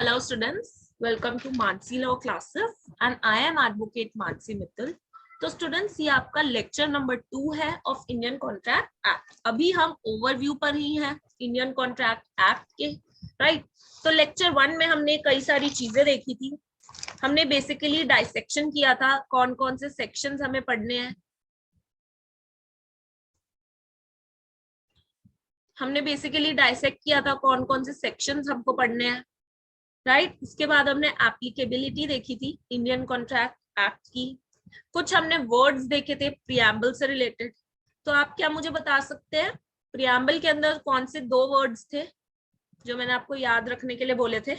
Hello students, welcome to Mansi Law classes and I am advocate Mansi Mittal. तो students ये आपका lecture number 2 है of Indian contract act. अभी हम overview पर ही हैं इंडियन कॉन्ट्रैक्ट एक्ट के, राइट। तो लेक्चर 1 में हमने कई सारी चीजें देखी थी। हमने बेसिकली डाइसेक्शन किया था, कौन कौन से सेक्शंस हमें पढ़ने हैं। हमने बेसिकली डाइसेक्ट किया था कौन कौन से सेक्शंस हमको पढ़ने हैं, राइट। उसके बाद हमने एप्लीकेबिलिटी देखी थी इंडियन कॉन्ट्रैक्ट एक्ट की। कुछ हमने वर्ड्स देखे थे प्रियम्बल से रिलेटेड। तो आप क्या मुझे बता सकते हैं प्रियम्बल के अंदर कौन से 2 वर्ड्स थे जो मैंने आपको याद रखने के लिए बोले थे?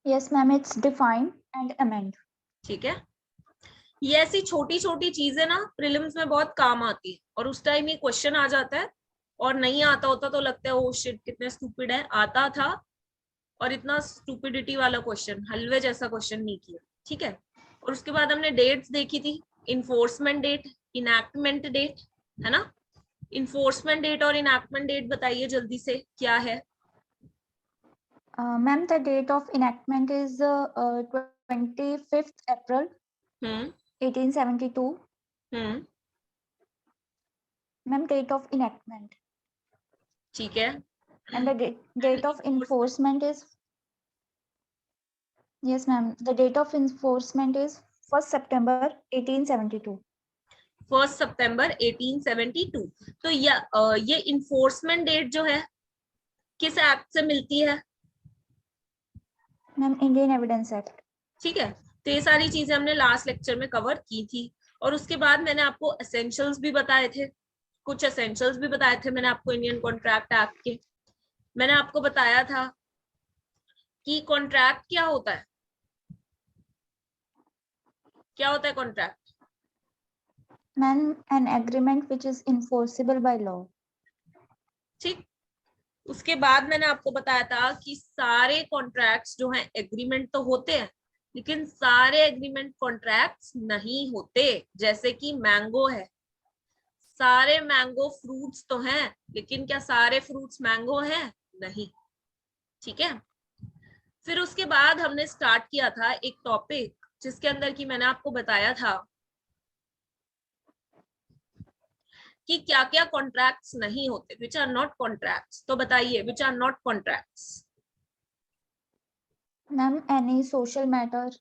Yes, ma'am, it's define and amend. ठीक है, ये ऐसी छोटी छोटी चीजें ना प्रीलिम्स में बहुत काम आती है और उस टाइम ये क्वेश्चन आ जाता है और नहीं आता होता तो लगता है ओ शिट कितने स्टूपिड है। आता था और इतना स्टूपिडिटी वाला क्वेश्चन, हलवे जैसा क्वेश्चन नहीं किया, ठीक है। और उसके बाद हमने डेट्स देखी थी, इन्फोर्समेंट डेट, इनैक्टमेंट डेट, है ना। इन्फोर्समेंट डेट और इनैक्टमेंट डेट बताइए जल्दी से क्या है? Ma'am, the date of enactment is 25th April 1872. Ma'am, date of enactment. ठीक है। And the date of enforcement is, yes, ma'am, the date of enforcement is 1st September 1872. 1 सितंबर 1872। तो ये इन्फोर्समेंट डेट जो है किस एक्ट से मिलती है? Ma'am, Indian evidence act. ठीक है, तो ये सारी चीजें हमने लास्ट लेक्चर में कवर की थी। और उसके बाद मैंने आपको एसेंशियल्स भी बताए थे, कुछ एसेंशियल्स भी बताए थे मैंने आपको इंडियन कॉन्ट्रैक्ट एक्ट के। मैंने आपको बताया था कि कॉन्ट्रैक्ट क्या होता है, क्या होता है contract? Ma'am, an agreement which is enforceable by law. ठीक, उसके बाद मैंने आपको बताया था कि सारे कॉन्ट्रैक्ट्स जो हैं एग्रीमेंट तो होते हैं लेकिन सारे एग्रीमेंट कॉन्ट्रैक्ट्स नहीं होते। जैसे कि मैंगो है, सारे मैंगो फ्रूट्स तो हैं लेकिन क्या सारे फ्रूट्स मैंगो हैं? नहीं, ठीक है। फिर उसके बाद हमने स्टार्ट किया था एक टॉपिक जिसके अंदर की मैंने आपको बताया था कि क्या क्या कॉन्ट्रैक्ट्स नहीं होते, विच आर नॉट कॉन्ट्रैक्ट्स। तो बताइए which are not contracts. Ma'am, any social matter,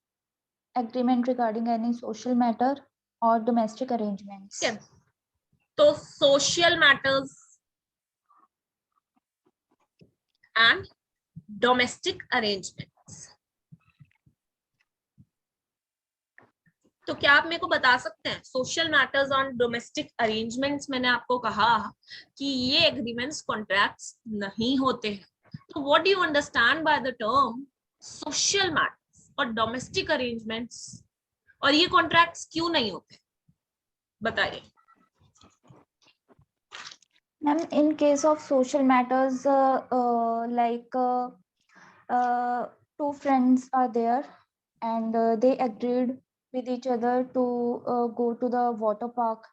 agreement regarding any social matter और डोमेस्टिक अरेंजमेंट्स। तो social matters and domestic arrangements. तो क्या आप मेरे को बता सकते हैं सोशल मैटर्स और डोमेस्टिक अरेंजमेंट्स, मैंने आपको कहा कि ये एग्रीमेंट्स कॉन्ट्रैक्ट्स नहीं होते हैं। तो what do you understand by the term social matters और डोमेस्टिक अरेंजमेंट्स, और ये कॉन्ट्रैक्ट्स क्यों नहीं होते बताइए? Ma'am, in case of social matters, two friends are there and they agreed with each other to go to the water park,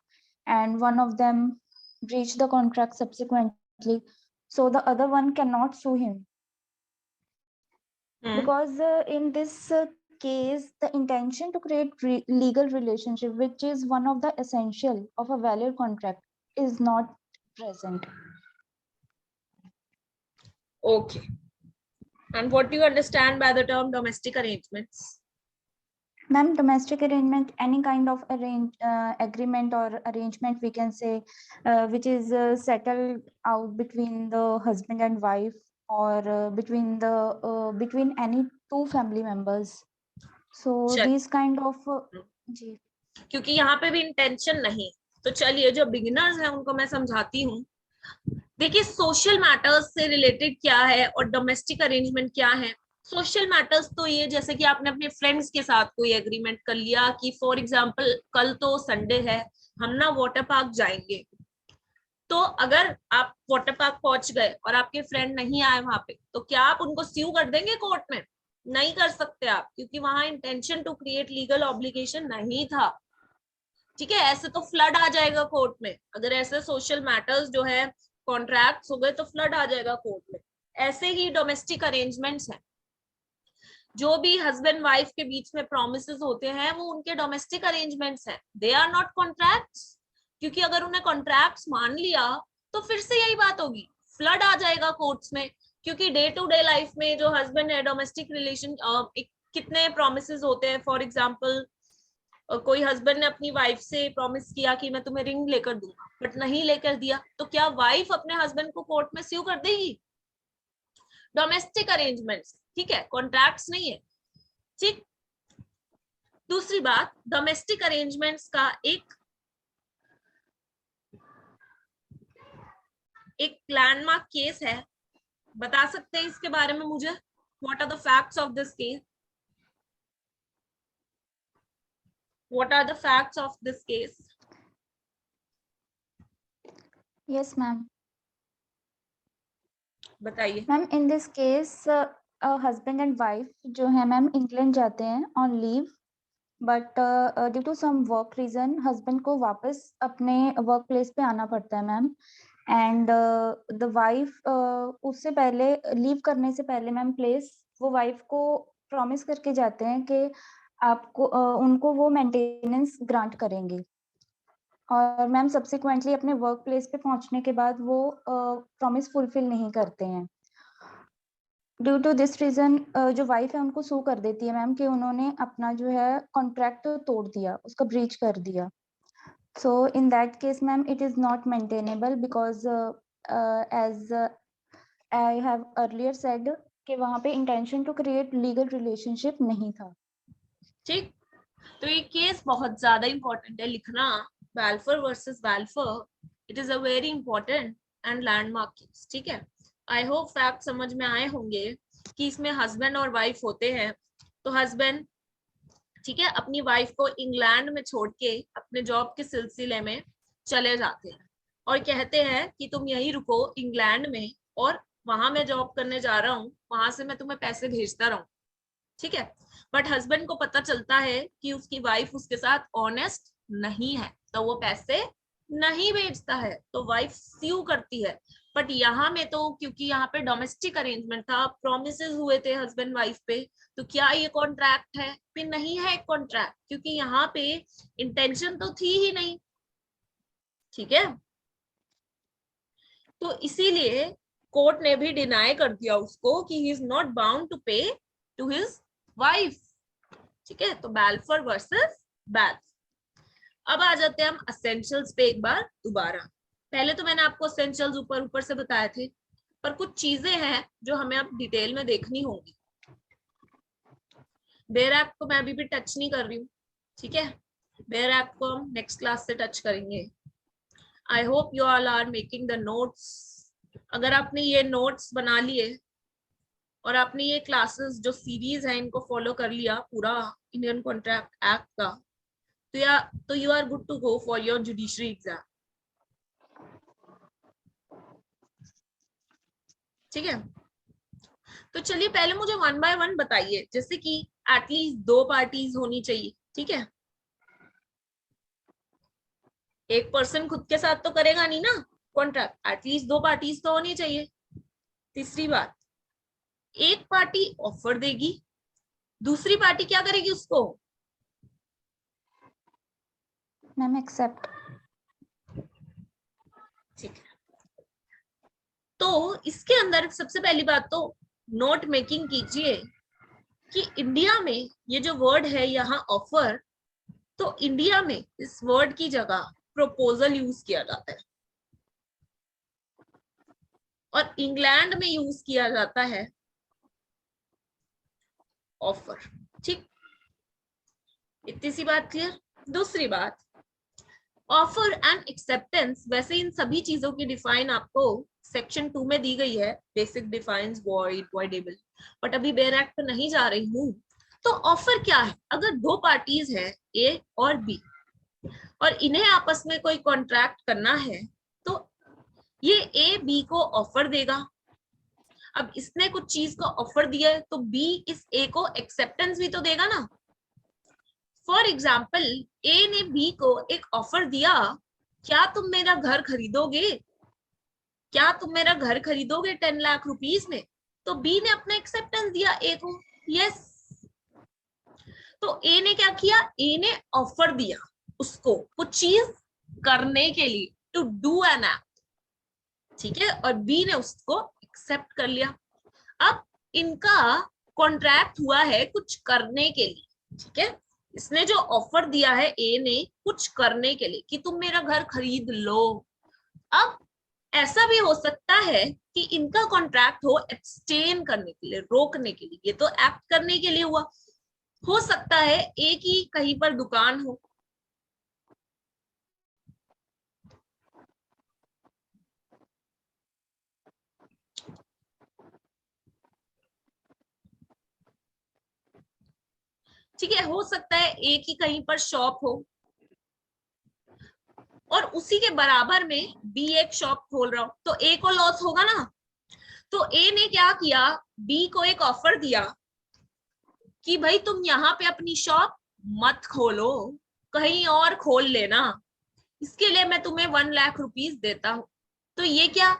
and one of them breached the contract subsequently. So the other one cannot sue him because in this case, the intention to create legal relationship, which is one of the essential of a valid contract, is not present. Okay. And what do you understand by the term domestic arrangements? Ma'am, domestic arrangement, any kind of agreement or arrangement, we can say, which is settled out between the husband and wife, or between any two family members. So these kind of जी. क्योंकि यहाँ पे भी intention नहीं, तो चलिए जो beginners हैं उनको मैं समझाती हूँ। देखिए सोशल मैटर्स से रिलेटेड क्या है और डोमेस्टिक अरेंजमेंट क्या है। सोशल मैटर्स तो ये जैसे कि आपने अपने फ्रेंड्स के साथ कोई एग्रीमेंट कर लिया कि फॉर एग्जांपल कल तो संडे है, हम ना वाटर पार्क जाएंगे। तो अगर आप वाटर पार्क पहुंच गए और आपके फ्रेंड नहीं आए वहां पे, तो क्या आप उनको स्यू कर देंगे कोर्ट में? नहीं कर सकते आप, क्योंकि वहां intention to create legal obligation नहीं था, ठीक है। ऐसे तो फ्लड आ जाएगा कोर्ट में, अगर ऐसे सोशल मैटर्स जो है कॉन्ट्रैक्ट्स हो गए तो फ्लड आ जाएगा कोर्ट में। ऐसे ही डोमेस्टिक अरेंजमेंट्स हैं, जो भी हस्बैंड वाइफ के बीच में प्रोमिसेस होते हैं वो उनके डोमेस्टिक अरेंजमेंट्स हैं, दे आर नॉट कॉन्ट्रैक्ट्स। क्योंकि अगर उन्हें कॉन्ट्रैक्ट्स मान लिया तो फिर से यही बात होगी, फ्लड आ जाएगा कोर्ट्स में। क्योंकि डे टू डे लाइफ में जो हस्बैंड है, डोमेस्टिक रिलेशन कितने प्रोमिसेस होते हैं। फॉर एग्जाम्पल, कोई हस्बैंड ने अपनी वाइफ से प्रॉमिस किया कि मैं तुम्हें रिंग लेकर दूंगा, बट नहीं लेकर दिया, तो क्या वाइफ अपने हस्बैंड को कोर्ट में स्यू कर देगी? डोमेस्टिक अरेंजमेंट्स, ठीक है, कॉन्ट्रैक्ट्स नहीं है, ठीक। दूसरी बात, डोमेस्टिक अरेंजमेंट्स का एक लैंडमार्क केस है, बता सकते हैं इसके बारे में मुझे? What are the facts of this case? What are the facts of this case? Yes ma'am. बताइए। Ma'am in this case husband and wife जो है मैम इंग्लैंड जाते हैं on leave, but due to some work reason husband को वापस अपने work place पे आना पड़ता है मैम। एंड द वाइफ उससे पहले लीव करने से पहले मैम प्लेस वो वाइफ को प्रॉमिस करके जाते हैं कि आपको उनको वो मेंटेनेंस ग्रांट करेंगे, और मैम सब्सिक्वेंटली अपने वर्क प्लेस पे पहुंचने के बाद वो प्रॉमिस फुलफिल नहीं करते हैं। ड्यू टू दिस रीजन जो वाइफ है उनको सू कर देती है मैम कि उन्होंने अपना जो है कॉन्ट्रैक्ट तोड़ दिया, उसका ब्रीच कर दिया। So in that case ma'am it is not maintainable because as I have earlier said कि वहाँ पे intention to create legal relationship नहीं था। ठीक, तो ये केस बहुत ज्यादा इंपॉर्टेंट है लिखना, Balfour versus Balfour. It is a very important and landmark case, ठीक है। आई होप फैक्ट समझ में आए होंगे कि इसमें हस्बैंड और वाइफ होते हैं। तो हस्बैंड, ठीक है, अपनी वाइफ को इंग्लैंड में छोड़ के अपने जॉब के सिलसिले में चले जाते हैं और कहते हैं कि तुम यहीं रुको इंग्लैंड में, और वहां मैं जॉब करने जा रहा हूँ, वहां से मैं तुम्हें पैसे भेजता रहूं, ठीक है। बट हस्बैंड को पता चलता है कि उसकी वाइफ उसके साथ ऑनेस्ट नहीं है, तो वो पैसे नहीं भेजता है, तो वाइफ स्यू करती है। बट यहाँ में तो क्योंकि यहाँ पे डोमेस्टिक अरेंजमेंट था, प्रोमिसेस हुए थे हस्बैंड वाइफ पे, तो क्या ये कॉन्ट्रैक्ट है? फिर नहीं है कॉन्ट्रैक्ट, क्योंकि यहाँ पे इंटेंशन तो थी ही नहीं, ठीक है। तो इसीलिए कोर्ट ने भी डिनाई कर दिया उसको कि he is not bound to pay to his wife, ठीक है। तो बैल्फोर वर्सेस बैल्फ। अब आ जाते हैं हम एसेंशियल्स पे एक बार दोबारा। पहले तो मैंने आपको एसेंशियल्स ऊपर ऊपर से बताए थे, पर कुछ चीजें हैं जो हमें अब डिटेल में देखनी होंगी। बेयर एक्ट को मैं अभी भी टच नहीं कर रही हूँ, ठीक है। बेयर एक्ट को हम नेक्स्ट क्लास से टच करेंगे। I hope you all are making the notes. अगर आपने ये नोट्स बना लिए और आपने ये क्लासेस जो सीरीज है इनको फॉलो कर लिया पूरा इंडियन कॉन्ट्रैक्ट एक्ट का, तो you are good to go for your judiciary exam, ठीक है। तो चलिए पहले मुझे वन बाय वन बताइए, जैसे कि एटलीस्ट 2 पार्टीज होनी चाहिए, ठीक है। एक पर्सन खुद के साथ तो करेगा नहीं ना कॉन्ट्रैक्ट, एटलीस्ट 2 पार्टीज तो होनी चाहिए। तीसरी बात, एक पार्टी ऑफर देगी, दूसरी पार्टी क्या करेगी उसको? Ma'am accept. ठीक है, तो इसके अंदर सबसे पहली बात तो नोट मेकिंग कीजिए कि इंडिया में ये जो वर्ड है यहाँ ऑफर, तो इंडिया में इस वर्ड की जगह प्रपोजल यूज किया जाता है और इंग्लैंड में यूज किया जाता है ऑफर, ठीक। इतनी सी बात क्लियर। दूसरी बात, ऑफर एंड एक्सेप्टेंस, वैसे इन सभी चीजों की डिफाइन आपको सेक्शन 2 में दी गई है, basic defines void voidable, but अभी बेयर एक्ट पे नहीं जा रही हूँ। तो ऑफर क्या है? अगर 2 पार्टीज है ए और बी और इन्हें आपस में कोई कॉन्ट्रैक्ट करना है, तो ये ए बी को ऑफर देगा। अब इसने कुछ चीज को ऑफर दिया है तो बी इस ए को एक्सेप्टेंस भी तो देगा ना। फॉर एग्जाम्पल, ए ने बी को एक ऑफर दिया, क्या तुम मेरा घर खरीदोगे? क्या तुम मेरा घर खरीदोगे 10 लाख रुपीस में? तो बी ने अपना एक्सेप्टेंस दिया ए को, यस। तो ए ने क्या किया, ए ने ऑफर दिया उसको कुछ चीज करने के लिए, टू डू एन एक्ट, ठीक है, और बी ने उसको एक्सेप्ट कर लिया। अब इनका कॉन्ट्रैक्ट हुआ है कुछ करने के लिए, ठीक है। इसने जो ऑफर दिया है ए ने कुछ करने के लिए कि तुम मेरा घर खरीद लो। अब ऐसा भी हो सकता है कि इनका कॉन्ट्रैक्ट हो एब्सटेन करने के लिए, रोकने के लिए, ये तो एक्ट करने के लिए हुआ। हो सकता है ए की कहीं पर दुकान हो, ठीक है, हो सकता है ए की कहीं पर शॉप हो और उसी के बराबर में बी एक शॉप खोल रहा हो, तो ए को लॉस होगा ना। तो ए ने क्या किया, बी को एक ऑफर दिया कि भाई तुम यहाँ पे अपनी शॉप मत खोलो, कहीं और खोल लेना, इसके लिए मैं तुम्हें 1 लाख रुपीस देता हूं। तो ये क्या,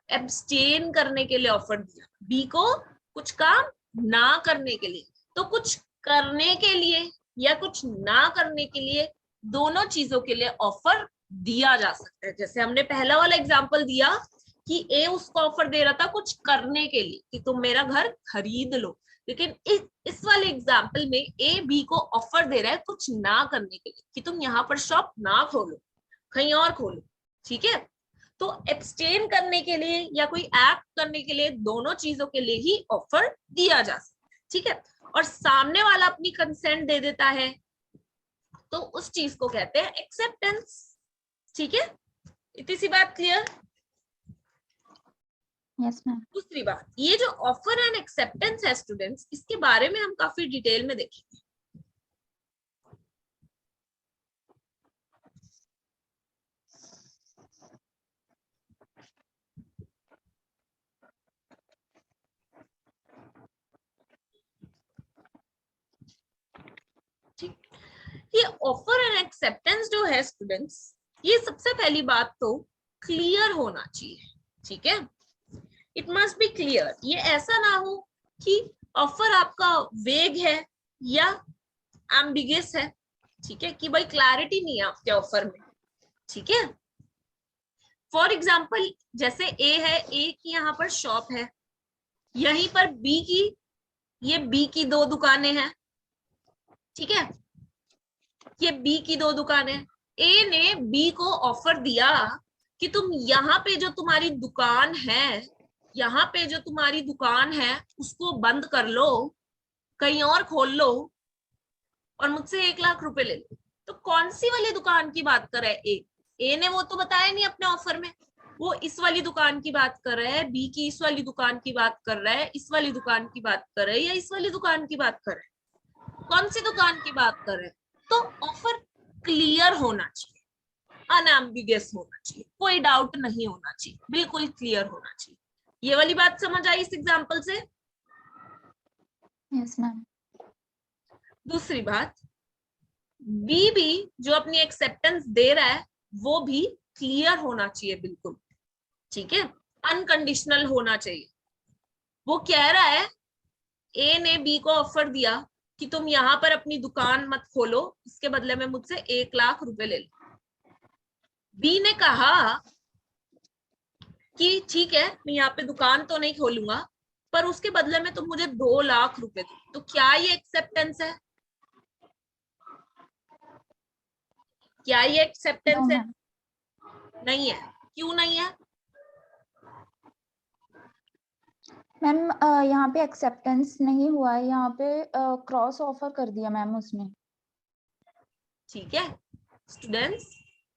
एब्सटेन करने के लिए ऑफर दिया बी को, कुछ काम ना करने के लिए। तो कुछ करने के लिए या कुछ ना करने के लिए, दोनों चीजों के लिए ऑफर दिया जा सकता है। जैसे हमने पहला वाला एग्जांपल दिया कि ए उसको ऑफर दे रहा था कुछ करने के लिए कि तुम मेरा घर खरीद लो, लेकिन इस वाले एग्जांपल में ए बी को ऑफर दे रहा है कुछ ना करने के लिए कि तुम यहाँ पर शॉप ना खोलो, कहीं और खोलो, ठीक है। तो एब्सटेन करने के लिए या कोई एक्ट करने के लिए, दोनों चीजों के लिए ही ऑफर दिया जा सकता है, ठीक है। और सामने वाला अपनी कंसेंट दे देता है तो उस चीज को कहते हैं एक्सेप्टेंस, ठीक है। इतनी सी बात क्लियर? Yes ma'am. दूसरी बात, ये जो ऑफर एंड एक्सेप्टेंस है स्टूडेंट्स, इसके बारे में हम काफी डिटेल में देखेंगे। ठीक, ये ऑफर एंड एक्सेप्टेंस जो है स्टूडेंट्स, ये सबसे पहली बात तो क्लियर होना चाहिए, ठीक है। इट मस्ट बी क्लियर, ये ऐसा ना हो कि ऑफर आपका वेग है या एम्बिगस है, ठीक है, कि भाई क्लैरिटी नहीं है आपके ऑफर में, ठीक है। फॉर एग्जाम्पल जैसे ए है, ए की यहाँ पर शॉप है, यहीं पर बी की, ये बी की 2 दुकानें हैं, ठीक है, ये बी की 2 दुकानें। ए ने बी को ऑफर दिया कि तुम यहाँ पे जो तुम्हारी दुकान है, यहाँ पे जो तुम्हारी दुकान है उसको बंद कर लो, कहीं और खोल लो और मुझसे 1 लाख रुपए ले लो। तो कौन सी वाली दुकान की बात कर रहा है ए? ए ने वो तो बताया नहीं अपने ऑफर में, वो इस वाली दुकान की बात कर रहा है, बी की इस वाली दुकान की बात कर रहा है, इस वाली दुकान की बात कर रहा है, या इस वाली दुकान की बात कर रहा है? कौन सी दुकान की बात कर रहे हैं? तो ऑफर क्लियर होना चाहिए, अनएम्बिगस होना चाहिए, कोई डाउट नहीं होना चाहिए, बिल्कुल क्लियर होना चाहिए। ये वाली बात समझ आई इस एग्जांपल से? Yes ma'am. दूसरी बात, बी भी जो अपनी एक्सेप्टेंस दे रहा है वो भी क्लियर होना चाहिए, बिल्कुल, ठीक है, अनकंडीशनल होना चाहिए। वो कह रहा है, ए ने बी को ऑफर दिया कि तुम यहाँ पर अपनी दुकान मत खोलो, इसके बदले में मुझसे 1 लाख रुपए ले लो। बी ने कहा कि ठीक है, मैं यहाँ पे दुकान तो नहीं खोलूंगा, पर उसके बदले में तुम मुझे 2 लाख रुपए दो। तो क्या ये एक्सेप्टेंस है? क्या ये नो एक्सेप्टेंस है? मैम। नहीं है। क्यों नहीं है? मैम यहाँ पे एक्सेप्टेंस नहीं हुआ है, यहाँ पे क्रॉस ऑफर कर दिया मैम उसने। ठीक है स्टूडेंट्स,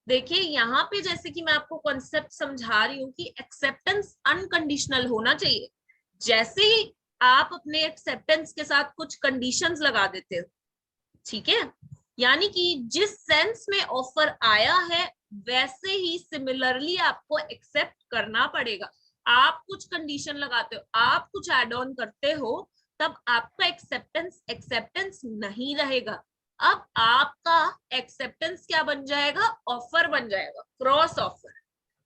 देखिए यहाँ पे जैसे कि मैं आपको कॉन्सेप्ट समझा रही हूँ कि एक्सेप्टेंस अनकंडीशनल होना चाहिए। जैसे ही आप अपने एक्सेप्टेंस के साथ कुछ कंडीशंस लगा देते हो, ठीक है, यानी कि जिस सेंस में ऑफर आया है वैसे ही सिमिलरली आपको एक्सेप्ट करना पड़ेगा। आप कुछ कंडीशन लगाते हो, आप कुछ एड ऑन करते हो, तब आपका एक्सेप्टेंस एक्सेप्टेंस नहीं रहेगा। अब आपका एक्सेप्टेंस क्या बन जाएगा? ऑफर बन जाएगा, क्रॉस ऑफर।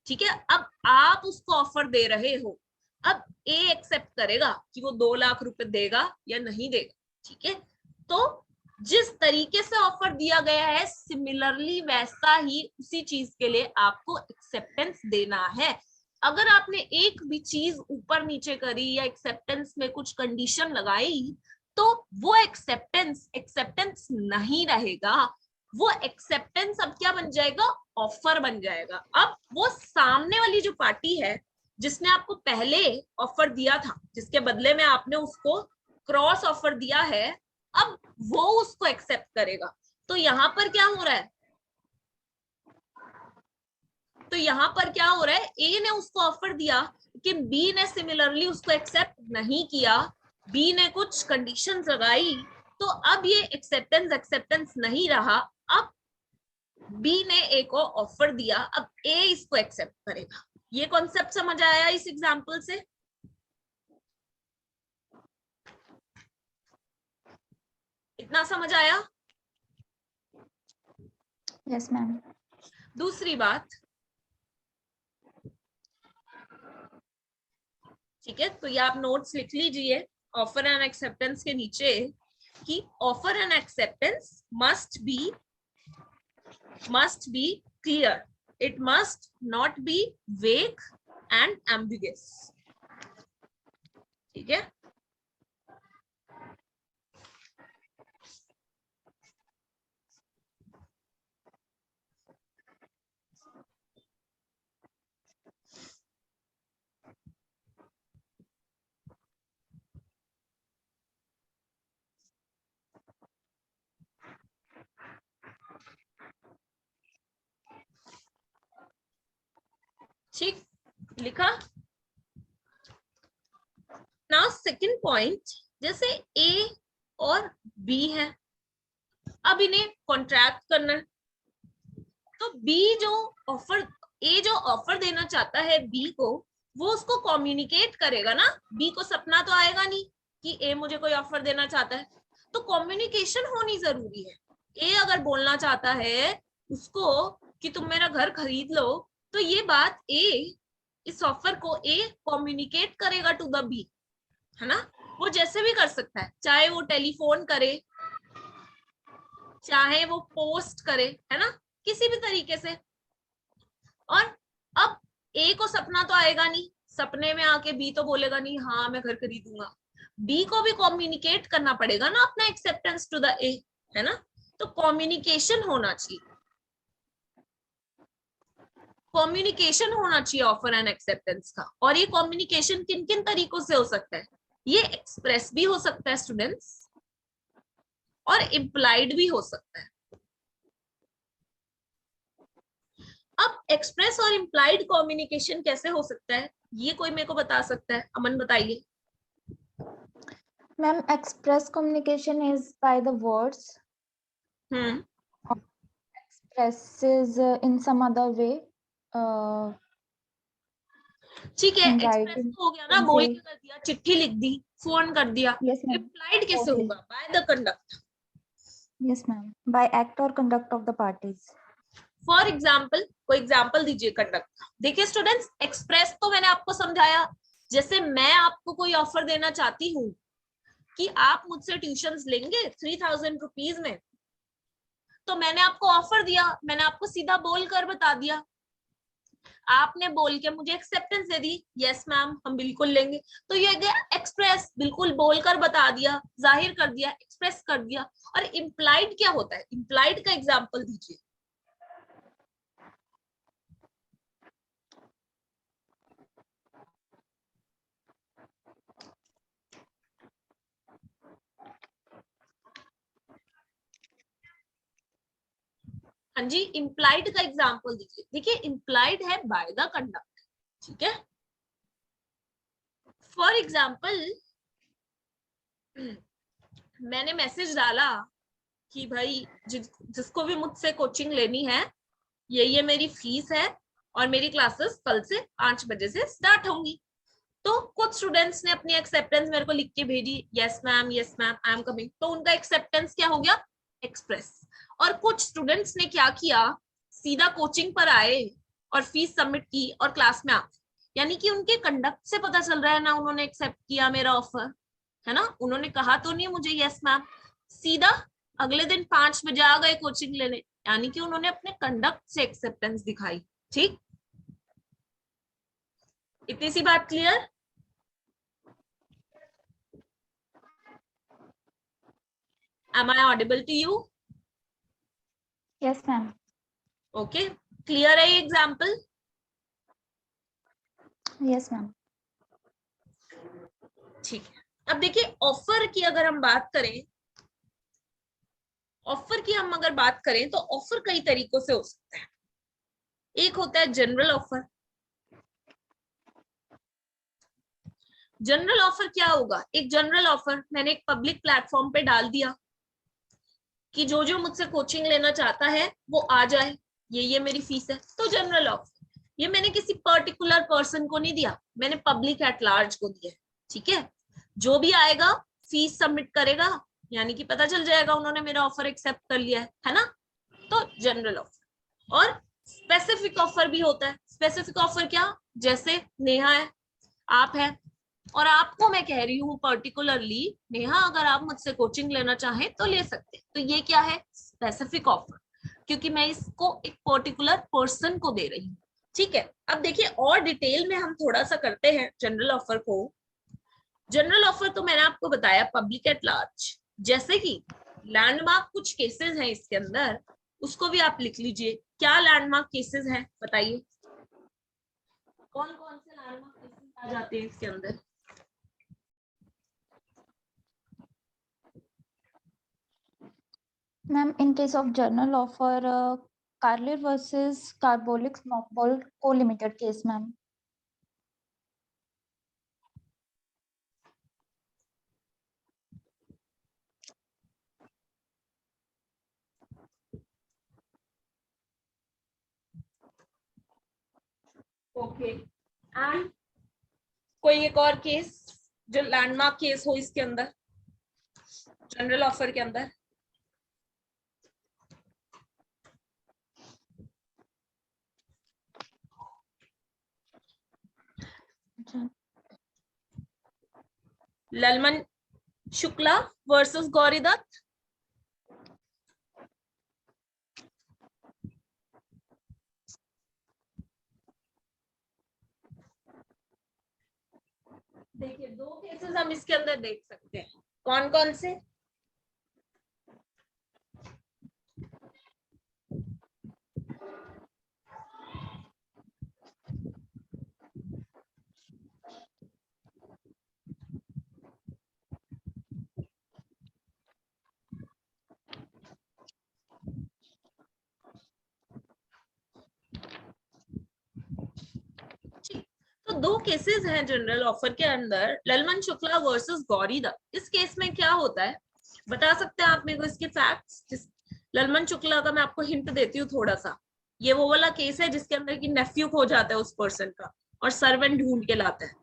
ठीक है, अब आप उसको ऑफर दे रहे हो, अब ए एक्सेप्ट करेगा कि वो 2 लाख रुपए देगा या नहीं देगा, ठीक है। तो जिस तरीके से ऑफर दिया गया है सिमिलरली वैसा ही उसी चीज के लिए आपको एक्सेप्टेंस देना है। अगर आपने एक भी चीज ऊपर नीचे करी या एक्सेप्टेंस में कुछ कंडीशन लगाई तो वो एक्सेप्टेंस एक्सेप्टेंस नहीं रहेगा, वो एक्सेप्टेंस अब क्या बन जाएगा, ऑफर बन जाएगा। अब वो सामने वाली जो पार्टी है जिसने आपको पहले ऑफर दिया था, जिसके बदले में आपने उसको क्रॉस ऑफर दिया है, अब वो उसको एक्सेप्ट करेगा। तो यहां पर क्या हो रहा है, तो यहां पर क्या हो रहा है, ए ने उसको ऑफर दिया कि बी ने सिमिलरली उसको एक्सेप्ट नहीं किया, बी ने कुछ कंडीशंस लगाई, तो अब ये एक्सेप्टेंस एक्सेप्टेंस नहीं रहा, अब बी ने ए को ऑफर दिया, अब ए इसको एक्सेप्ट करेगा। ये कॉन्सेप्ट समझ आया इस एग्जांपल से? इतना समझ आया? Yes ma'am. दूसरी बात, ठीक है, तो ये आप नोट्स लिख लीजिए ऑफर एंड एक्सेप्टेंस के नीचे कि offer and acceptance must be clear, it must not be vague and ambiguous, ठीक है। ठीक, लिखा। नाउ सेकंड पॉइंट, जैसे ए और बी है, अब इन्हें कॉन्ट्रैक्ट करना है, तो बी जो ऑफर, ए जो ऑफर देना चाहता है बी को, वो उसको कम्युनिकेट करेगा ना, बी को सपना तो आएगा नहीं कि ए मुझे कोई ऑफर देना चाहता है, तो कम्युनिकेशन होनी जरूरी है। ए अगर बोलना चाहता है उसको कि तुम मेरा घर खरीद लो, तो ये बात ए, इस ऑफर को ए कम्युनिकेट करेगा टू द बी, है ना। वो जैसे भी कर सकता है, चाहे वो टेलीफोन करे, चाहे वो पोस्ट करे, है ना, किसी भी तरीके से। और अब ए को सपना तो आएगा नहीं, सपने में आके बी तो बोलेगा नहीं हाँ मैं घर खरीदूंगा, बी को भी कम्युनिकेट करना पड़ेगा ना अपना एक्सेप्टेंस टू द ए, है ना। तो कम्युनिकेशन होना चाहिए, कम्युनिकेशन होना चाहिए ऑफर एंड एक्सेप्टेंस का। और ये कम्युनिकेशन किन किन तरीकों से हो सकता है, ये एक्सप्रेस भी हो सकता है स्टूडेंट्स, और इम्प्लाइड भी हो सकता है। अब एक्सप्रेस और इम्प्लाइड कम्युनिकेशन कैसे हो सकता है, ये कोई मेरे को बता सकता है? अमन बताइए। Ma'am express communication is by the words, expresses in some other way, ठीक है, in एक्सप्रेस writing तो हो गया ना, can बोल say। के कर दिया, चिट्ठी लिख दी, फोन कर दिया। Yes ma'am, इम्प्लाइड कैसे exactly। होगा? By the conduct. Yes ma'am, by act or conduct of the parties। For example, कोई एग्जाम्पल दीजिए कंडक्ट का। देखिए स्टूडेंट्स, एक्सप्रेस तो मैंने आपको समझाया, जैसे मैं आपको कोई ऑफर देना चाहती हूँ कि आप मुझसे ट्यूशंस लेंगे 3000 रुपीज में, तो मैंने आपको ऑफर दिया, मैंने आपको सीधा बोल कर बता दिया, आपने बोल के मुझे एक्सेप्टेंस दे दी, यस मैम हम बिल्कुल लेंगे। तो ये गया एक्सप्रेस, बिल्कुल बोलकर बता दिया, जाहिर कर दिया, एक्सप्रेस कर दिया। और इम्प्लाइड क्या होता है, इम्प्लाइड का एग्जाम्पल दीजिए। हाँ जी, इम्प्लाइड का एग्जाम्पल दीजिए। देखिए इम्प्लाइड है बाय द कंडक्ट, ठीक है। फॉर एग्जाम्पल, मैंने मैसेज डाला कि भाई जिसको भी मुझसे कोचिंग लेनी है, ये मेरी फीस है और मेरी क्लासेस कल से 5 बजे से स्टार्ट होंगी। तो कुछ स्टूडेंट्स ने अपनी एक्सेप्टेंस मेरे को लिख के भेजी, yes ma'am I am coming, तो उनका एक्सेप्टेंस क्या हो गया, एक्सप्रेस। और कुछ स्टूडेंट्स ने क्या किया, सीधा कोचिंग पर आए और फीस सबमिट की और क्लास में आ, यानी कि उनके कंडक्ट से पता चल रहा है ना उन्होंने एक्सेप्ट किया मेरा ऑफर, है ना। उन्होंने कहा तो नहीं मुझे यस मैम, सीधा अगले दिन 5 बजे आ गए कोचिंग लेने, यानी कि उन्होंने अपने कंडक्ट से एक्सेप्टेंस दिखाई। ठीक, इतनी सी बात clear? Am I audible to you? Yes, ma'am. Okay, clear है ये एग्जाम्पल? Yes, ma'am. ठीक है, अब देखिए ऑफर की अगर हम बात करें, ऑफर की हम अगर बात करें तो ऑफर कई तरीकों से हो सकता है। एक होता है जनरल ऑफर। जनरल ऑफर क्या होगा? एक जनरल ऑफर मैंने एक पब्लिक प्लेटफॉर्म पे डाल दिया कि जो जो मुझसे कोचिंग लेना चाहता है वो आ जाए, ये मेरी फीस है, तो जनरल ऑफर। ये मैंने किसी पर्टिकुलर पर्सन को नहीं दिया, मैंने पब्लिक एट लार्ज को दिया। ठीक है, जो भी आएगा फीस सबमिट करेगा, यानी कि पता चल जाएगा उन्होंने मेरा ऑफर एक्सेप्ट कर लिया है ना। तो जनरल ऑफर। और स्पेसिफिक ऑफर भी होता है। स्पेसिफिक ऑफर क्या? जैसे नेहा है, आप है, और आपको मैं कह रही हूँ पर्टिकुलरली, नेहा अगर आप मुझसे कोचिंग लेना चाहें तो ले सकते हैं, तो ये क्या है? स्पेसिफिक ऑफर, क्योंकि मैं इसको एक पर्टिकुलर पर्सन को दे रही हूँ। ठीक है, अब देखिए और डिटेल में हम थोड़ा सा करते हैं जनरल ऑफर को। जनरल ऑफर तो मैंने आपको बताया पब्लिक एट लार्ज, जैसे कि लैंडमार्क कुछ केसेस हैं इसके अंदर, उसको भी आप लिख लीजिए। क्या लैंडमार्क केसेस हैं बताइए, कौन कौन से लैंडमार्क केसेस आ जाते हैं इसके अंदर? Ma'am, in case of journal offer, Carlier versus Carbolic Mockball Co. Limited case, ma'am. Okay, and कोई एक और केस जो लैंडमार्क केस हो इसके अंदर, जनरल ऑफर के अंदर? ललमन शुक्ला वर्सेस गौरी दत्त। देखिए दो केसेस हम इसके अंदर देख सकते हैं, कौन कौन से? तो दो केसेस हैं जनरल ऑफर के अंदर, ललमन शुक्ला वर्सेस गौरी दत्त। इस केस में क्या होता है बता सकते हैं आप मेरे को इसके फैक्ट्स? ललमन शुक्ला का मैं आपको हिंट देती हूँ थोड़ा सा। ये वो वाला केस है जिसके अंदर की नेफ्यू खो जाता है उस पर्सन का और सर्वेंट ढूंढ के लाता है।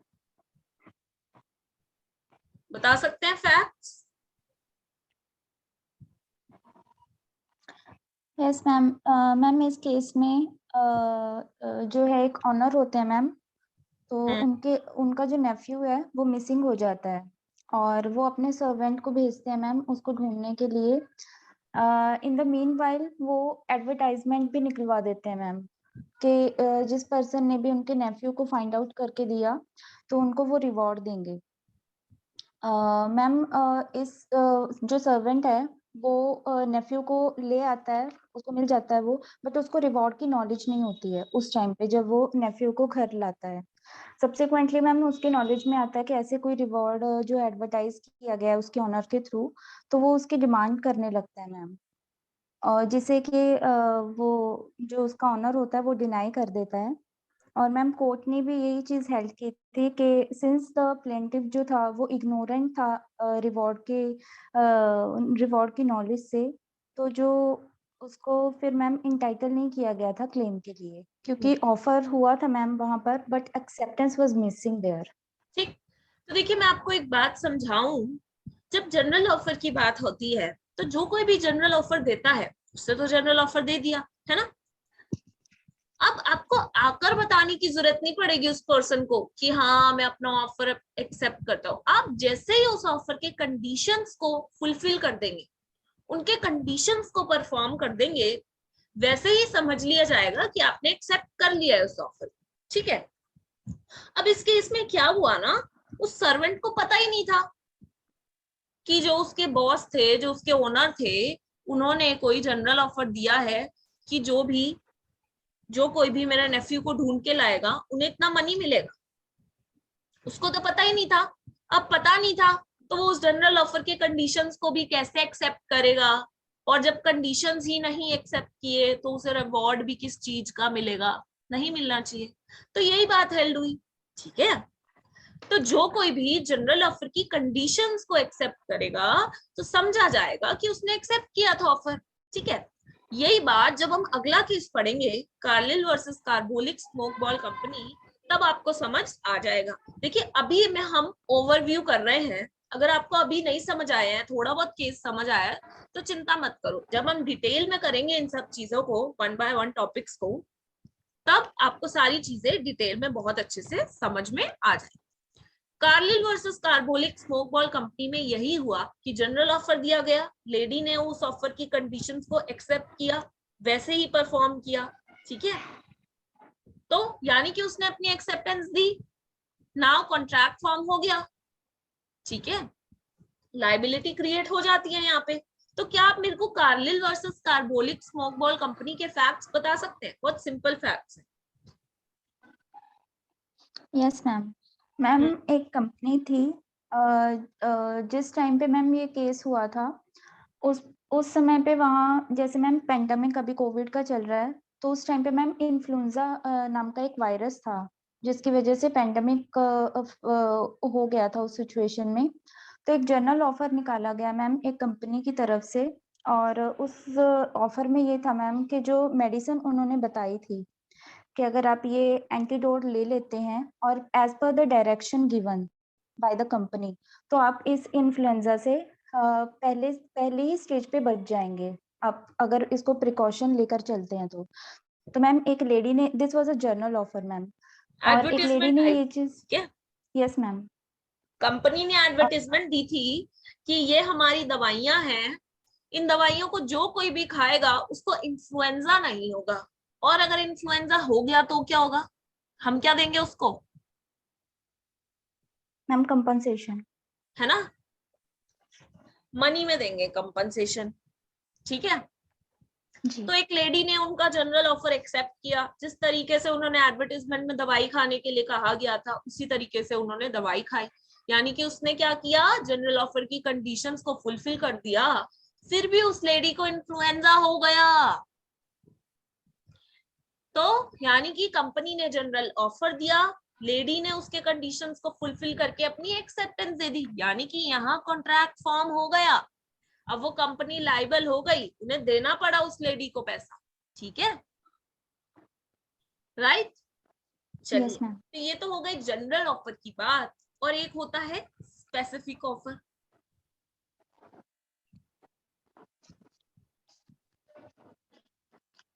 बता सकते हैं फैक्ट्स? Yes ma'am. मैम इस केस में जो है एक ऑनर होते हैं मैम, तो उनका जो नेफ्यू है वो मिसिंग हो जाता है और वो अपने सर्वेंट को भेजते हैं मैम उसको ढूंढने के लिए। इन द मीन वाइल वो एडवर्टाइजमेंट भी निकलवा देते हैं मैम कि जिस पर्सन ने भी उनके नेफ्यू को फाइंड आउट करके दिया तो उनको वो रिवॉर्ड देंगे। मैम इस जो सर्वेंट है वो नेफ्यू को ले आता है, उसको मिल जाता है वो, बट उसको रिवॉर्ड की नॉलेज नहीं होती है उस टाइम पे जब वो नेफ्यू को घर लाता है। सब्सिक्वेंटली मैम उसके नॉलेज में आता है कि ऐसे कोई रिवॉर्ड जो एडवर्टाइज किया गया है उसके ऑनर के थ्रू, तो वो उसकी डिमांड करने लगता है मैम, और जिसे कि वो जो उसका ऑनर होता है वो डिनाई कर देता है। और मैम कोर्ट ने भी यही चीज हेल्ड की थी कि सिंस द प्लेंटिव जो था वो इग्नोरेंट था रिवॉर्ड की नॉलेज से, तो जो उसको फिर मैम इंटाइटल नहीं किया गया था क्लेम के लिए, क्योंकि ऑफर हुआ था मैम वहां पर but acceptance was missing there. ठीक, तो देखिए मैं आपको एक बात समझाऊं, जब जनरल ऑफर की बात होती है तो जो कोई भी जनरल ऑफर देता है उससे तो जनरल ऑफर दे दिया है ना। अब आपको आकर बताने की जरूरत नहीं पड़ेगी उस पर्सन को कि हाँ मैं अपना ऑफर एक्सेप्ट करता हूँ। आप जैसे ही उस ऑफर के कंडीशंस को फुलफिल कर देंगे, उनके कंडीशंस को परफॉर्म कर देंगे, वैसे ही समझ लिया जाएगा कि आपने एक्सेप्ट कर लिया है उस ऑफर। ठीक है। अब इस केस में क्या हुआ ना, उस सर्वेंट को पता ही नहीं था कि जो उसके बॉस थे, जो उसके ओनर थे, उन्होंने कोई जनरल ऑफर दिया है कि जो कोई भी मेरा नेफ्यू को ढूंढ के लाएगा उन्हें इतना मनी मिलेगा। उसको तो पता ही नहीं था। अब पता नहीं था तो वो उस जनरल ऑफर के कंडीशंस को भी कैसे एक्सेप्ट करेगा, और जब कंडीशंस ही नहीं एक्सेप्ट किए तो उसे रिवॉर्ड भी किस चीज का मिलेगा, नहीं मिलना चाहिए। तो यही बात हेल्ड हुई। ठीक है। तो जो कोई भी जनरल ऑफर की कंडीशंस को एक्सेप्ट करेगा तो समझा जाएगा कि उसने एक्सेप्ट किया था ऑफर। ठीक है। यही बात जब हम अगला केस पढ़ेंगे, Carlill versus carbolic smoke ball company, तब आपको समझ आ जाएगा। देखिए अभी में हम ओवरव्यू कर रहे हैं, अगर आपको अभी नहीं समझ आया है, थोड़ा बहुत केस समझ आया है तो चिंता मत करो, जब हम डिटेल में करेंगे इन सब चीजों को, वन बाय वन टॉपिक्स को, तब आपको सारी चीजें डिटेल में बहुत अच्छे से समझ में आ जाएगी। Carlill versus carbolic smoke ball company में यही हुआ कि जनरल ऑफर दिया गया, लेडी ने उस ऑफर की कंडीशंस को एक्सेप्ट किया, वैसे ही परफॉर्म किया। ठीक है। तो यानी कि उसने अपनी एक्सेप्टेंस दी, नाउ कॉन्ट्रैक्ट फॉर्म हो गया। ठीक है। लाइबिलिटी क्रिएट हो जाती है यहाँ पे। तो क्या आप मेरे को Carlill versus carbolic smoke ball company के फैक्ट्स बता सकते हैं? बहुत सिंपल फैक्ट्स हैं। Yes ma'am. मैम एक कंपनी थी, जिस टाइम पे मैम ये केस हुआ था, उस समय पे वहाँ जैसे मैम पेंडेमिक अभी कोविड का चल रहा है, तो उस टाइम पे मैम इन्फ्लुएंजा नाम का एक वायरस था, जिसकी वजह से पेंडेमिक हो गया था उस सिचुएशन में। तो एक जनरल ऑफर निकाला गया मैम एक कंपनी की तरफ से, और उस ऑफर में ये था मैम कि जो मेडिसिन उन्होंने बताई थी कि अगर आप ये एंटीडोट ले लेते हैं और as per the direction given by the company, तो आप इस इन्फ्लुएंजा से पहले ही स्टेज पे बच जाएंगे, आप अगर इसको प्रिकॉशन लेकर चलते हैं तो मैम एक लेडी ने, this was a journal offer ma'am, और एक लेडी एडवर्टीजमेंट ने आई। ये चीज, ठीक है। यस मैम, कंपनी ने एडवर्टीजमेंट दी थी कि ये हमारी दवाइयां हैं, इन दवाइयों को जो कोई भी खाएगा उसको इन्फ्लुएंजा नहीं होगा, और अगर इन्फ्लुएंजा हो गया तो क्या होगा, हम क्या देंगे उसको, मैम कंपनसेशन, है ना, मनी में देंगे कंपनसेशन। ठीक है। जी तो एक लेडी ने उनका जनरल ऑफर एक्सेप्ट किया, जिस तरीके से उन्होंने एडवर्टीजमेंट में दवाई खाने के लिए कहा गया था उसी तरीके से उन्होंने दवाई खाई। यानी कि उसने क्या किया, जनरल ऑफर की कंडीशंस को फुलफिल कर दिया, फिर भी उस लेडी को इन्फ्लुएंजा हो गया। तो यानी कि कंपनी ने जनरल ऑफर दिया, लेडी ने उसके कंडीशंस को फुलफिल करके अपनी एक्सेप्टेंस दे दी, यानी कि यहाँ कॉन्ट्रैक्ट फॉर्म हो गया। अब वो कंपनी लाइबल हो गई, उन्हें देना पड़ा उस लेडी को पैसा। ठीक है। राइट। चलिए, यस मैम। तो ये तो हो गई जनरल ऑफर की बात, और एक होता है स्पेसिफिक ऑफर।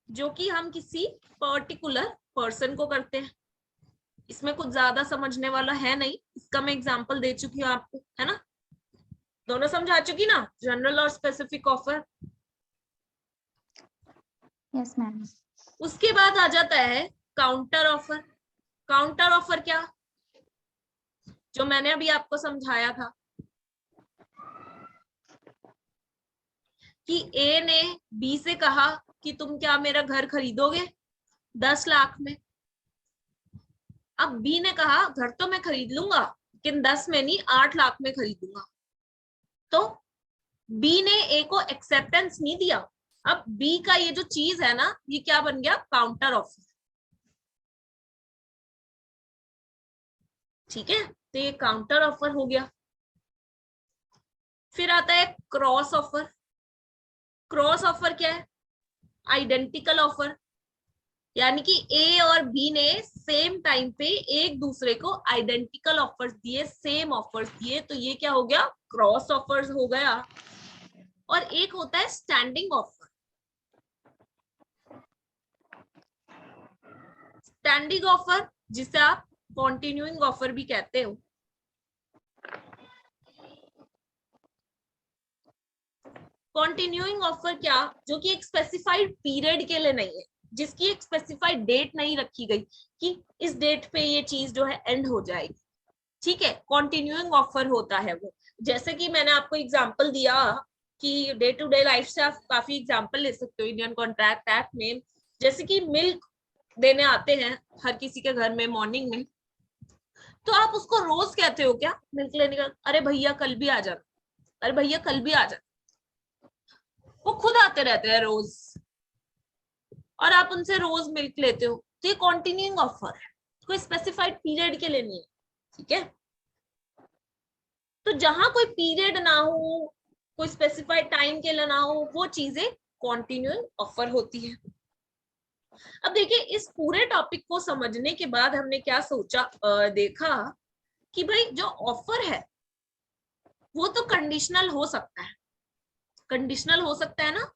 जो कि हम किसी पर्टिकुलर पर्सन को करते हैं। इसमें कुछ ज्यादा समझने वाला है नहीं, इसका मैं एग्जांपल दे चुकी हूँ आपको, है ना, दोनों समझा चुकी ना, जनरल और स्पेसिफिक ऑफर। Yes ma'am. उसके बाद आ जाता है काउंटर ऑफर। काउंटर ऑफर क्या, जो मैंने अभी आपको समझाया था कि ए ने बी से कहा कि तुम क्या मेरा घर खरीदोगे 10 लाख में। अब बी ने कहा घर तो मैं खरीद लूंगा लेकिन 10 में नहीं 8 लाख में खरीदूंगा। तो बी ने ए को एक्सेप्टेंस नहीं दिया। अब बी का ये जो चीज है ना, ये क्या बन गया, काउंटर ऑफर। ठीक है। तो ये काउंटर ऑफर हो गया। फिर आता है क्रॉस ऑफर। क्रॉस ऑफर क्या है, आइडेंटिकल ऑफर, यानी कि ए और बी ने सेम टाइम पे एक दूसरे को आइडेंटिकल ऑफर्स दिए, सेम ऑफर्स दिए, तो ये क्या हो गया, क्रॉस ऑफर्स हो गया। और एक होता है स्टैंडिंग ऑफर। स्टैंडिंग ऑफर, जिसे आप कॉन्टिन्यूइंग ऑफर भी कहते हो। कॉन्टिन्यूइंग ऑफर क्या, जो कि एक स्पेसिफाइड पीरियड के लिए नहीं है, जिसकी एक स्पेसिफाइड डेट नहीं रखी गई कि इस डेट पे ये चीज जो है एंड हो जाएगी। ठीक है, कॉन्टिन्यूइंग ऑफर होता है वो। जैसे कि मैंने आपको एग्जांपल दिया कि डे टू डे लाइफ से आप काफी एग्जांपल ले सकते हो इंडियन कॉन्ट्रैक्ट एक्ट में। जैसे कि मिल्क देने आते हैं हर किसी के घर में मॉर्निंग में, तो आप उसको रोज कहते हो क्या मिल्क लेने का? अरे भैया कल भी आ जाना, अरे भैया कल भी आ जाना। वो खुद आते रहते हैं रोज और आप उनसे रोज मिल्क लेते हो, तो ये कॉन्टिन्यूइंग ऑफर है, कोई स्पेसिफाइड पीरियड के लिए नहीं है। ठीक है, तो जहां कोई पीरियड ना हो, कोई स्पेसिफाइड टाइम के लिए ना हो, वो चीजें कॉन्टिन्यूइंग ऑफर होती है। अब देखिए, इस पूरे टॉपिक को समझने के बाद हमने क्या सोचा, देखा कि भाई जो ऑफर है वो तो कंडीशनल हो सकता है। कंडीशनल हो सकता है ना,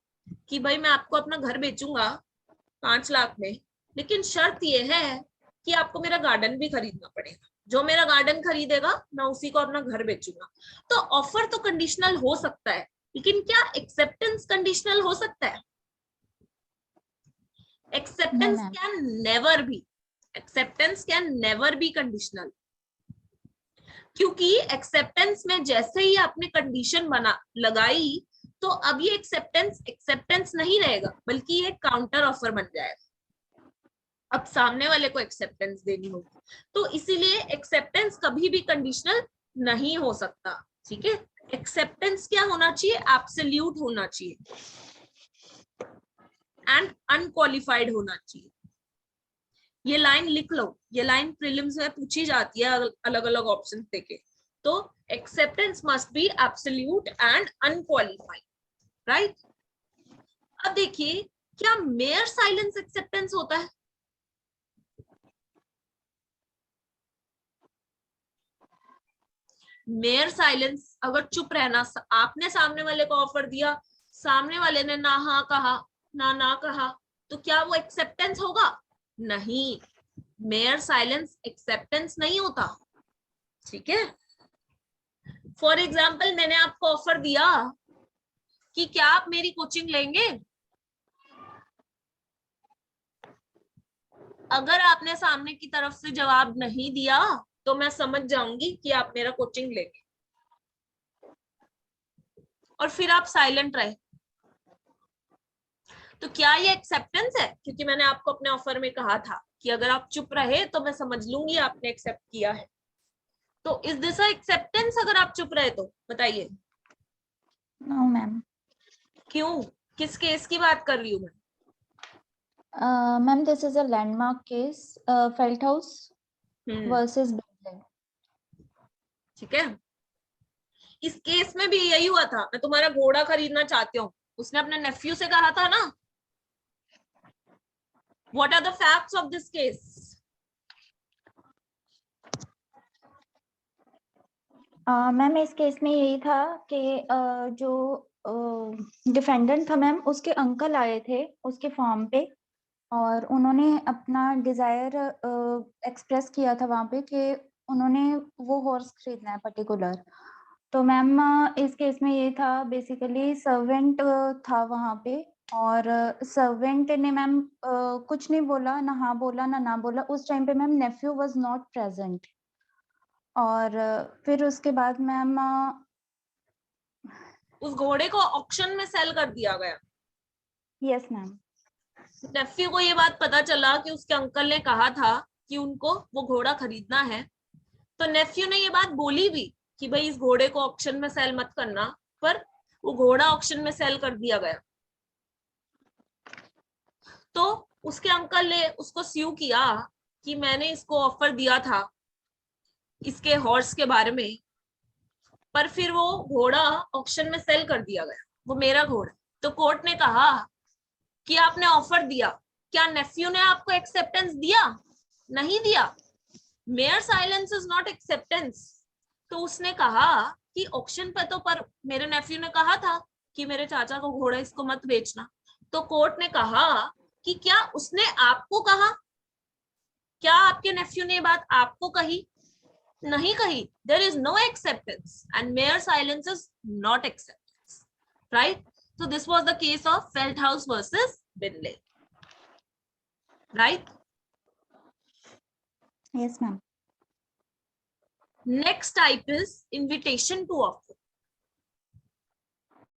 कि भाई मैं आपको अपना घर बेचूंगा 5 लाख में, लेकिन शर्त यह है कि आपको मेरा गार्डन भी खरीदना पड़ेगा, जो मेरा गार्डन खरीदेगा मैं उसी को अपना घर बेचूंगा। तो ऑफर तो कंडीशनल हो सकता है, लेकिन क्या एक्सेप्टेंस कंडीशनल हो सकता है? No, acceptance ma'am. Can never be, acceptance can never be conditional. क्योंकि एक्सेप्टेंस में जैसे ही आपने कंडीशन बना लगाई, तो अब ये एक्सेप्टेंस एक्सेप्टेंस नहीं रहेगा, बल्कि ये काउंटर ऑफर बन जाएगा। अब सामने वाले को एक्सेप्टेंस देनी होगी, तो इसीलिए एक्सेप्टेंस कभी भी कंडीशनल नहीं हो सकता। ठीक है, एक्सेप्टेंस क्या होना चाहिए? एब्सोल्यूट होना चाहिए एंड अनक्वालिफाइड होना चाहिए। ये लाइन लिख लो, ये लाइन प्रीलिम्स में पूछी जाती है अलग अलग ऑप्शन देके। तो acceptance must be absolute and unqualified, right. अब देखिए, क्या मेयर साइलेंस एक्सेप्टेंस होता है? मेयर साइलेंस, अगर चुप रहना, आपने सामने वाले को ऑफर दिया, सामने वाले ने ना हाँ कहा ना कहा, तो क्या वो एक्सेप्टेंस होगा? नहीं, मेयर साइलेंस एक्सेप्टेंस नहीं होता। ठीक है, फॉर एग्जाम्पल मैंने आपको ऑफर दिया कि क्या आप मेरी कोचिंग लेंगे, अगर आपने सामने की तरफ से जवाब नहीं दिया तो मैं समझ जाऊंगी कि आप मेरा कोचिंग लेंगे, और फिर आप साइलेंट रहे, तो क्या ये एक्सेप्टेंस है? क्योंकि मैंने आपको अपने ऑफर में कहा था कि अगर आप चुप रहे तो मैं समझ लूंगी आपने एक्सेप्ट किया है। तो इज दिस एक्सेप्टेंस अगर आप चुप रहे तो? बताइए। No, ma'am. क्यों, किस केस की बात कर रही हूँ मैं? Ma'am, this is a landmark case, Feldhaus versus Bindley. ठीक है, इस केस में भी यही हुआ था, मैं तुम्हारा घोड़ा खरीदना चाहती हूँ, उसने अपने नेफ्यू से कहा था ना। What are the facts of this case? Ma'am, इस केस में यही था कि जो डिफेंडेंट था मैम, उसके अंकल आए थे उसके फार्म पे, और उन्होंने अपना डिजायर एक्सप्रेस किया था वहाँ पे कि उन्होंने वो हॉर्स खरीदना है पर्टिकुलर। तो मैम, इस केस में ये था, बेसिकली सर्वेंट था वहाँ पे, और सर्वेंट ने मैम कुछ नहीं बोला, ना हाँ बोला ना बोला। उस टाइम पे ma'am nephew was not present. और फिर उसके बाद मैम उस घोड़े को ऑक्शन में सेल कर दिया गया। Yes ma'am. नेफ्यू को ये बात पता चला कि उसके अंकल ने कहा था कि उनको वो घोड़ा खरीदना है, तो नेफ्यू ने ये बात बोली भी कि भाई इस घोड़े को ऑक्शन में सेल मत करना, पर वो घोड़ा ऑक्शन में सेल कर दिया गया। तो उसके अंकल ने उसको स्यू किया कि मैंने इसको ऑफर दिया था इसके हॉर्स के बारे में, पर फिर वो घोड़ा ऑक्शन में सेल कर दिया गया, वो मेरा घोड़ा। तो कोर्ट ने कहा कि आपने ऑफर दिया, क्या नेफ्यू ने आपको एक्सेप्टेंस दिया? नहीं दिया। Mayor silence is not acceptance. तो उसने कहा कि ऑक्शन पे तो पर मेरे नेफ्यू ने कहा था कि मेरे चाचा को घोड़ा, इसको मत बेचना। तो कोर्ट ने कहा कि क्या उसने आपको कहा क्या आपके नेफ्यू ने बात आपको कही? नहीं कही. There is no acceptance and mere silence is not acceptance, right? So this was the case of Feldhaus versus Binley, right? Yes, ma'am. Next type is invitation to office.